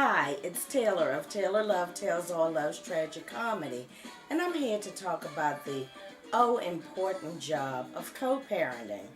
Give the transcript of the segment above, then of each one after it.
Hi, it's Taylor of Taylor Love Tells All Love's Tragic Comedy, and I'm here to talk about the important job of co-parenting.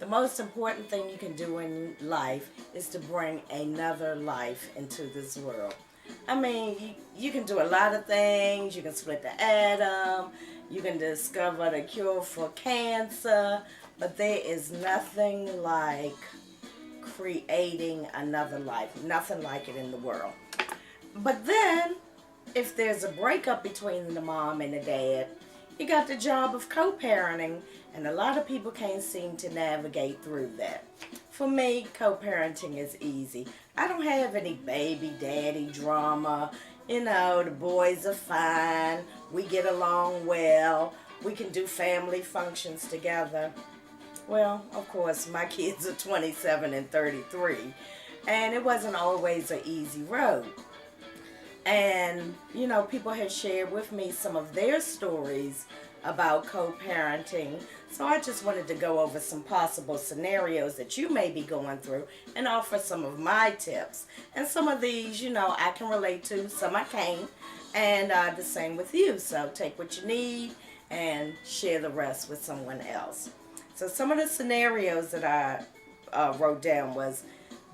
The most important thing you can do in life is to bring another life into this world. I mean, you can do a lot of things. You can split the atom. You can discover the cure for cancer. But there is nothing like creating another life. Nothing like it in the world. But then, if there's a breakup between the mom and the dad, you got the job of co-parenting, and a lot of people can't seem to navigate through that. For me, co-parenting is easy. I don't have any baby daddy drama. You know, the boys are fine. We get along well. We can do family functions together. Well, of course, my kids are 27 and 33, and it wasn't always an easy road. And, you know, people have shared with me some of their stories about co-parenting. So I just wanted to go over some possible scenarios that you may be going through and offer some of my tips. And some of these, you know, I can relate to, some I can't. And the same with you. So take what you need and share the rest with someone else. So some of the scenarios that I wrote down was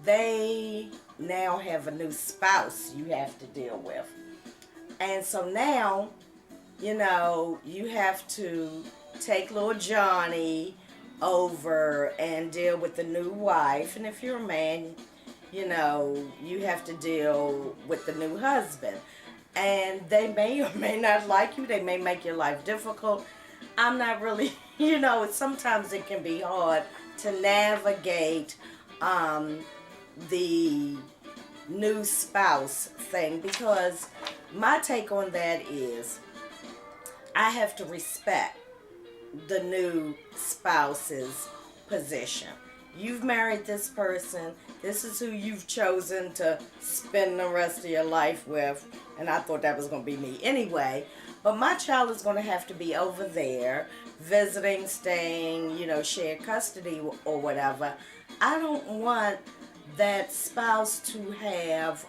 they now have a new spouse you have to deal with. And so now, you know, you have to take little Johnny over and deal with the new wife. And if you're a man, you know, you have to deal with the new husband. And they may or may not like you. They may make your life difficult. I'm not really, you know, sometimes it can be hard to navigate the new spouse thing, because my take on that is I have to respect the new spouse's position. You've married this person. This is who you've chosen to spend the rest of your life with. And I thought that was going to be me anyway. But my child is going to have to be over there visiting, staying, you know, shared custody or whatever. I don't want that spouse to have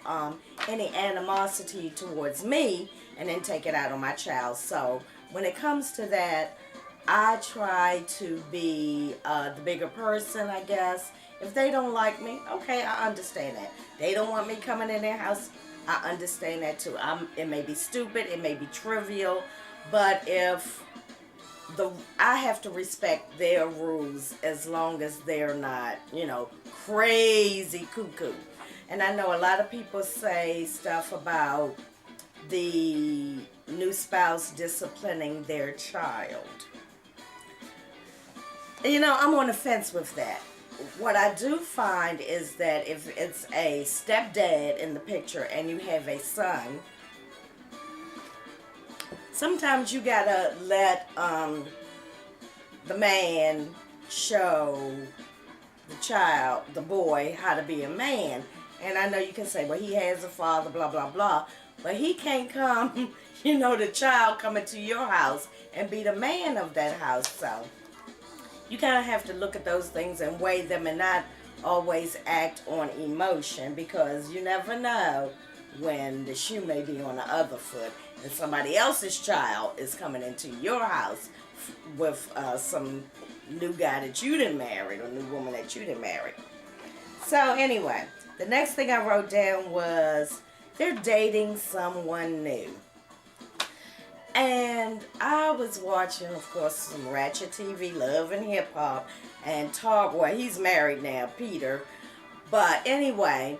any animosity towards me and then take it out on my child. So when it comes to that, I try to be the bigger person, I guess. If they don't like me, okay, I understand that. They don't want me coming in their house, I understand that too. It may be stupid, it may be trivial, but if I have to respect their rules as long as they're not, you know, crazy cuckoo. And I know a lot of people say stuff about the new spouse disciplining their child. You know, I'm on the fence with that. What I do find is that if it's a stepdad in the picture and you have a son, sometimes you gotta let the man show the child, the boy, how to be a man. And I know you can say, well, he has a father, blah, blah, blah. But he can't come, you know, the child coming to your house and be the man of that house. So you kind of have to look at those things and weigh them and not always act on emotion, because you never know when the shoe may be on the other foot and somebody else's child is coming into your house with some new guy that you didn't marry or new woman that you didn't marry. So anyway, the next thing I wrote down was they're dating someone new. And I was watching, of course, some Ratchet TV, Love and Hip Hop, and well, he's married now, Peter. But anyway,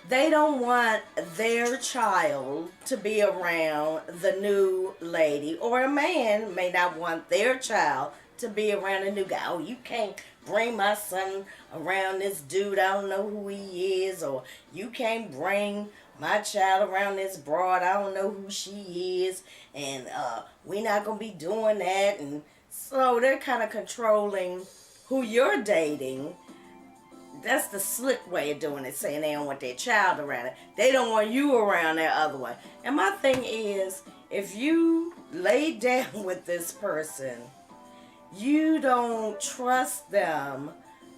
they don't want their child to be around the new lady, or a man may not want their child to be around a new guy. Oh, you can't bring my son around this dude, I don't know who he is, or you can't bring my child around this broad, I don't know who she is, and we're not going to be doing that. And so they're kind of controlling who you're dating. That's the slick way of doing it, saying they don't want their child around it. They don't want you around that other one. And my thing is, if you lay down with this person, you don't trust them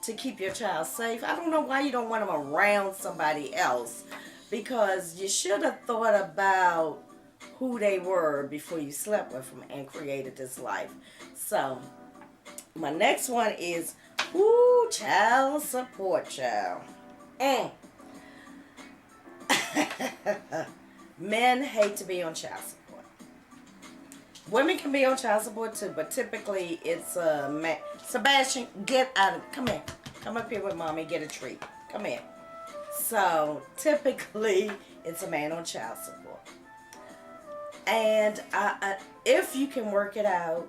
to keep your child safe. I don't know why you don't want them around somebody else. because you should have thought about who they were before you slept with them and created this life. So, my next one is, child support, child. Mm. Men hate to be on child support. Women can be on child support too, but typically it's a man. Sebastian, get out of, come here. Come up here with mommy, get a treat. Come here. So, typically, it's a man on child support. And if you can work it out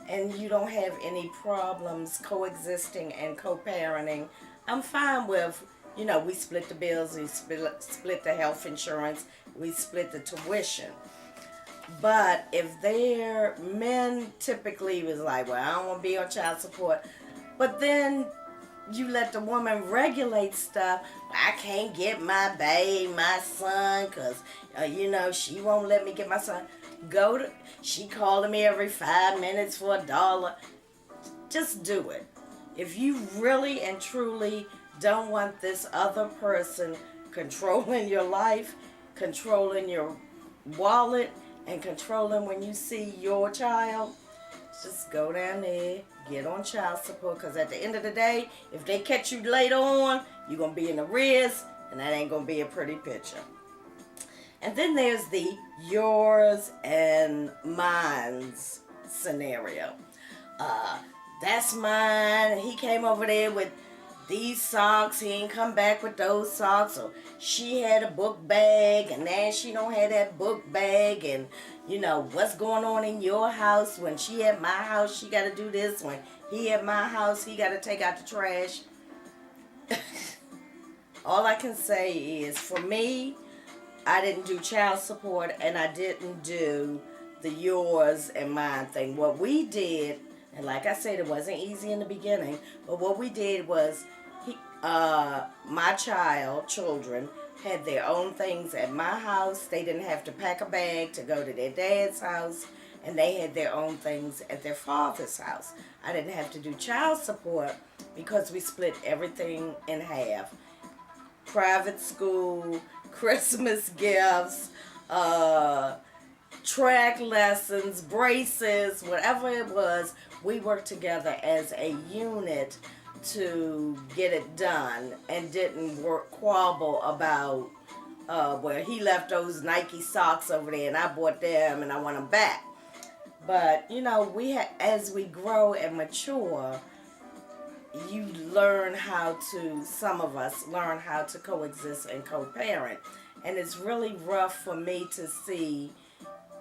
and you don't have any problems coexisting and co-parenting, I'm fine with, we split the bills, we split the health insurance, we split the tuition. But if they're men, typically was like, well, I don't want to be on child support. But then you let the woman regulate stuff. I can't get my son, because, she won't let me get my son. She calling me every 5 minutes for $1. Just do it. If you really and truly don't want this other person controlling your life, controlling your wallet, and controlling when you see your child, just go down there, get on child support, because at the end of the day, if they catch you later on, you're going to be in arrears, and that ain't going to be a pretty picture. And then there's the yours and mine's scenario. That's mine. He came over there with these socks. He ain't come back with those socks. Or she had a book bag, and now she don't have that book bag. And, what's going on in your house? When she at my house, she got to do this. When he at my house, he got to take out the trash. All I can say is, for me, I didn't do child support, and I didn't do the yours and mine thing. What we did, and like I said, it wasn't easy in the beginning, but what we did was, my children had their own things at my house. They didn't have to pack a bag to go to their dad's house, and they had their own things at their father's house. I didn't have to do child support because we split everything in half. Private school, Christmas gifts, track lessons, braces, whatever it was, we worked together as a unit to get it done, and didn't quabble about where he left those Nike socks over there and I bought them and I want them back. But as we grow and mature, some of us learn how to coexist and co-parent, and it's really rough for me to see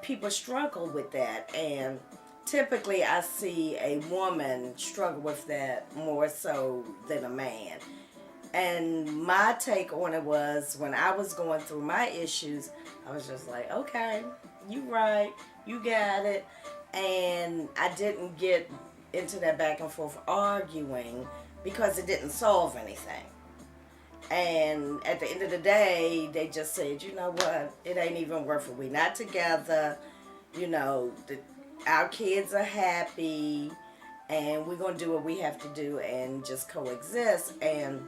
people struggle with that. And typically I see a woman struggle with that more so than a man. And my take on it was, when I was going through my issues, I was just like, okay, you right, you got it. And I didn't get into that back and forth arguing, because it didn't solve anything. And at the end of the day, they just said, you know what, it ain't even worth it. We not together, our kids are happy, and we're going to do what we have to do and just coexist. And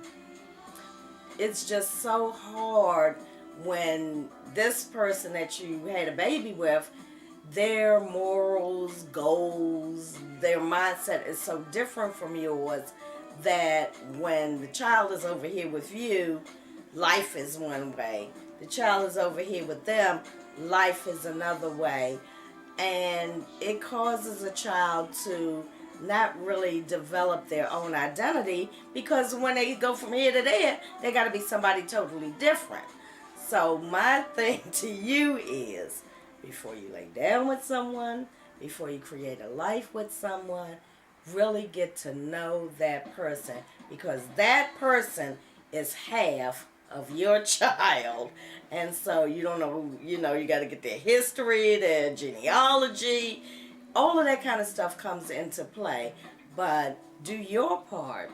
it's just so hard when this person that you had a baby with, their morals, goals, their mindset is so different from yours, that when the child is over here with you, life is one way. The child is over here with them, life is another way. And it causes a child to not really develop their own identity, because when they go from here to there, they got to be somebody totally different. So my thing to you is, before you lay down with someone, before you create a life with someone, really get to know that person, because that person is half of your child. And so you don't know, you got to get their history, their genealogy, all of that kind of stuff comes into play. But do your part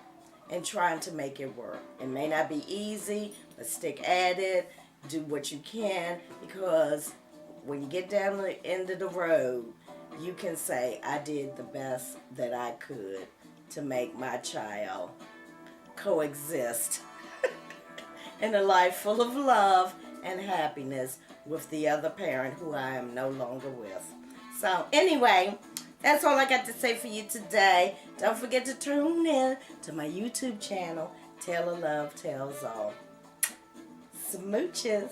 in trying to make it work. It may not be easy, but stick at it. Do what you can, because when you get down to the end of the road, you can say, I did the best that I could to make my child coexist in a life full of love and happiness with the other parent who I am no longer with. So anyway, that's all I got to say for you today. Don't forget to tune in to my YouTube channel, Taylor Love Tells All. Smooches.